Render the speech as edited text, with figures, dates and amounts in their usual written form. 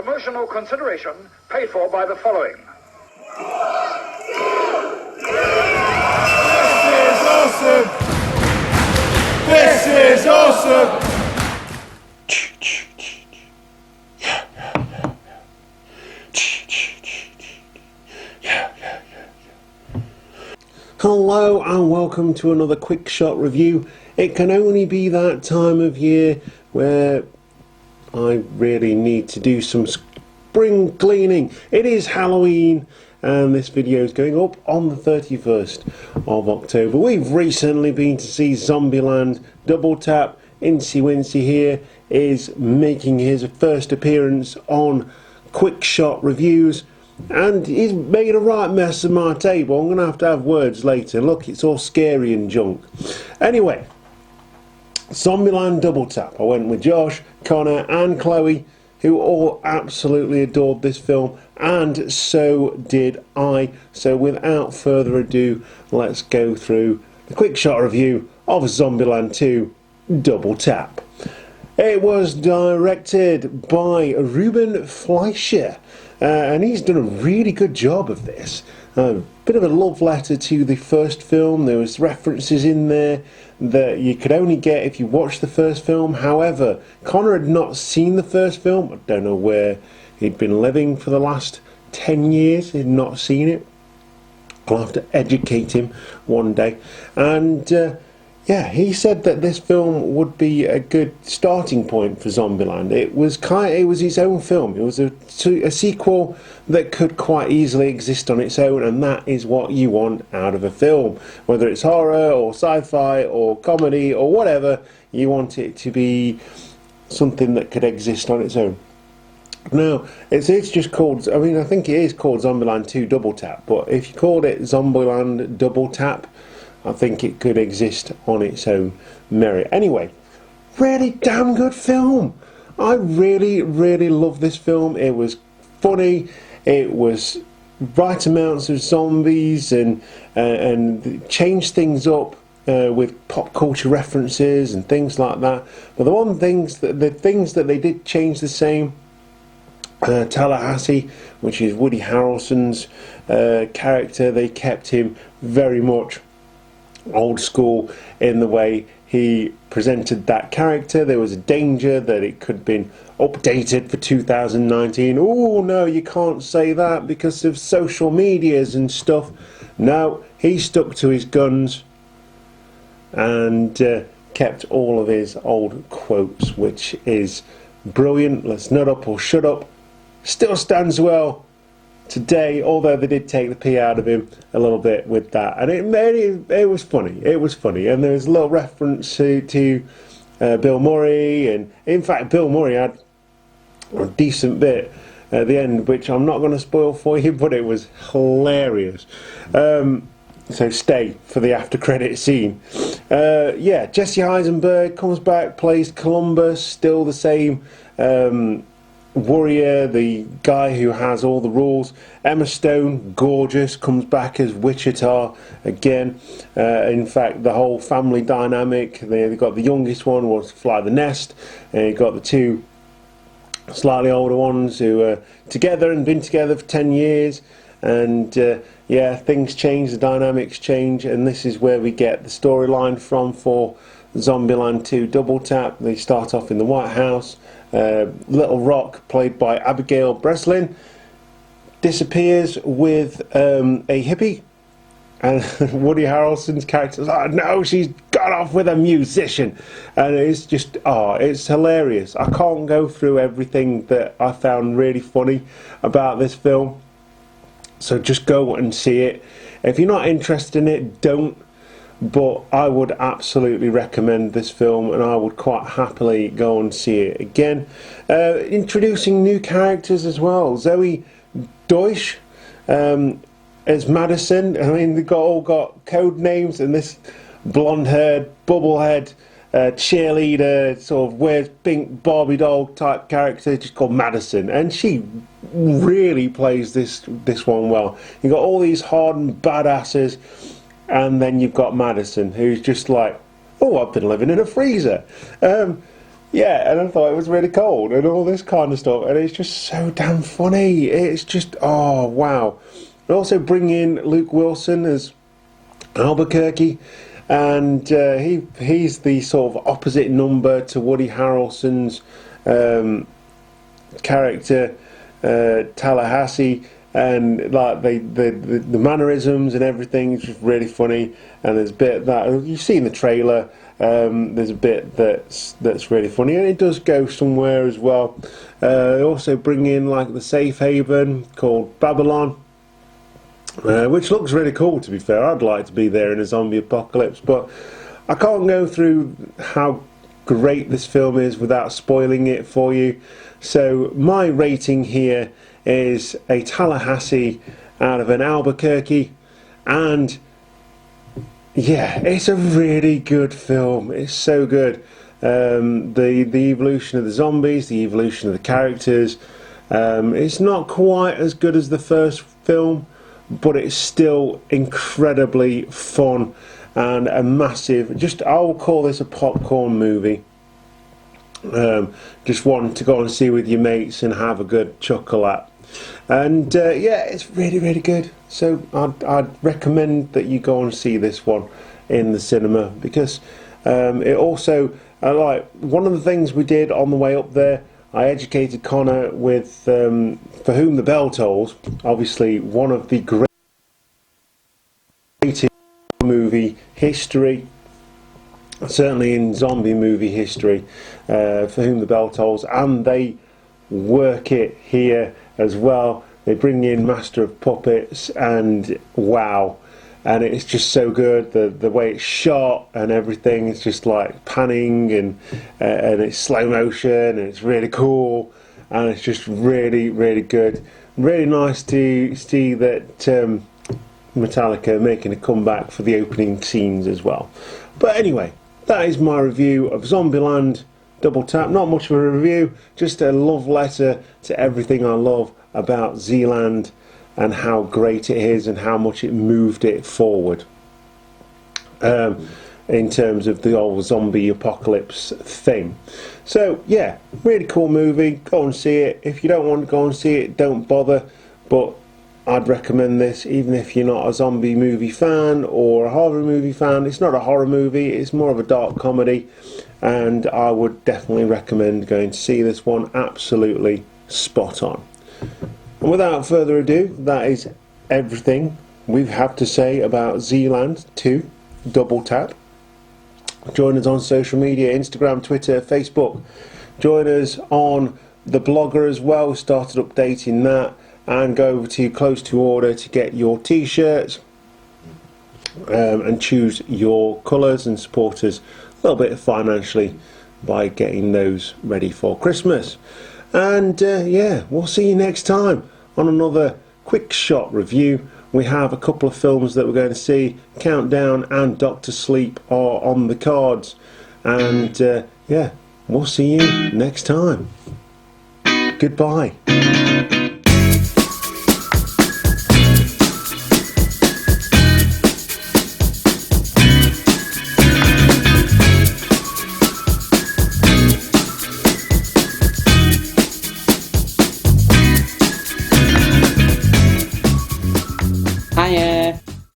Promotional consideration paid for by the following. This is awesome! Hello and welcome to another quick shot review. It can only be that time of year where I really need to do some spring cleaning. It is Halloween and this video is going up on the 31st of October. We've recently been to see Zombieland. Double Tap, Incy Wincy here, is making his first appearance on quick shot reviews. And he's made a right mess of my table. I'm going to have words later. Look, it's all scary and junk. Anyway, Zombieland Double Tap. I went with Josh, Connor and Chloe, who all absolutely adored this film, and so did I. So without further ado, let's go through the quick shot review of Zombieland 2 Double Tap. It was directed by Ruben Fleischer, and he's done a really good job of this. A bit of a love letter to the first film. There was references in there that you could only get if you watched the first film. However, Connor had not seen the first film. I don't know where he'd been living for the last 10 years. He'd not seen it. I'll have to educate him one day. And yeah, he said that this film would be a good starting point for Zombieland. It was his own film. It was a sequel that could quite easily exist on its own, and that is what you want out of a film. Whether it's horror or sci-fi or comedy or whatever, you want it to be something that could exist on its own. Now, it's just called, I mean, I think it is called Zombieland 2 Double Tap, but if you called it Zombieland Double Tap, I think it could exist on its own merit. Anyway, really damn good film. I really, really love this film. It was funny. It was right amounts of zombies and changed things up with pop culture references and things like that. But the things that they did change the same. Tallahassee, which is Woody Harrelson's character, they kept him very much old school in the way he presented that character. There was a danger that it could have been updated for 2019. Oh no, you can't say that because of social medias and stuff. No, he stuck to his guns and kept all of his old quotes, which is brilliant. Let's nut up or shut up still stands well today, although they did take the pee out of him a little bit with that, and it was funny. It was funny, and there was a little reference to Bill Murray, and in fact, Bill Murray had a decent bit at the end, which I'm not going to spoil for you, but it was hilarious. So stay for the after credit scene. Yeah, Jesse Eisenberg comes back, plays Columbus, still the same. Warrior, the guy who has all the rules. Emma Stone, gorgeous, comes back as Wichita again. In fact, the whole family dynamic, they've got the youngest one wants to fly the nest, and you've got the two slightly older ones who are together and been together for 10 years. And yeah, things change, the dynamics change, and this is where we get the storyline from for Zombieland 2 Double Tap. They start off in the White House. Little Rock, played by Abigail Breslin, disappears with a hippie, and Woody Harrelson's character is like, no, she's gone off with a musician, and it's just, it's hilarious. I can't go through everything that I found really funny about this film, so just go and see it. If you're not interested in it, don't. But I would absolutely recommend this film, and I would quite happily go and see it again. Introducing new characters as well. Zoe Deutsch as Madison. I mean, they've all got code names, and this blonde-haired, bubblehead cheerleader, sort of wears pink Barbie doll type character, just called Madison, and she really plays this one well. You've got all these hardened badasses, and then you've got Madison, who's just like, oh, I've been living in a freezer. Yeah, and I thought it was really cold and all this kind of stuff, and it's just so damn funny. It's just, oh wow. And also bring in Luke Wilson as Albuquerque, and he's the sort of opposite number to Woody Harrelson's character Tallahassee, and like the mannerisms and everything is just really funny. And there's a bit that you've seen the trailer. There's a bit that's really funny, and it does go somewhere as well. They also bring in like the safe haven called Babylon, which looks really cool, to be fair. I'd like to be there in a zombie apocalypse, but I can't go through how great this film is without spoiling it for you. So my rating here is a Tallahassee out of an Albuquerque, and yeah, it's a really good film. It's so good. The evolution of the zombies, the evolution of the characters. It's not quite as good as the first film, but it's still incredibly fun and a massive. Just I will call this a popcorn movie. Just one to go and see with your mates and have a good chuckle at. And yeah, it's really good. So I'd recommend that you go and see this one in the cinema, because it also like one of the things we did on the way up there. I educated Connor with For Whom the Bell Tolls, obviously one of the greatest movie history, certainly in zombie movie history, For Whom the Bell Tolls, and they work it here as well. They bring in Master of Puppets, and wow, and it's just so good. The way it's shot and everything, it's just like panning and it's slow motion, and it's really cool, and it's just really good. Really nice to see that Metallica making a comeback for the opening scenes as well. But anyway, that is my review of Zombieland Double Tap. Not much of a review, just a love letter to everything I love about Zealand and how great it is and how much it moved it forward in terms of the old zombie apocalypse thing. So yeah, really cool movie. Go and see it. If you don't want to go and see it, don't bother, but I'd recommend this even if you're not a zombie movie fan or a horror movie fan. It's not a horror movie, it's more of a dark comedy, and I would definitely recommend going to see this one. Absolutely spot on. And without further ado, that is everything we have to say about Zealand 2 Double Tap. Join us on social media, Instagram, Twitter, Facebook. Join us on the blogger as well. We started updating that. And go over to Close to Order to get your t-shirts and choose your colours and support us a little bit financially by getting those ready for Christmas. And yeah, we'll see you next time on another quick shot review. We have a couple of films that we're going to see. Countdown and Doctor Sleep are on the cards. And yeah, we'll see you next time. Goodbye.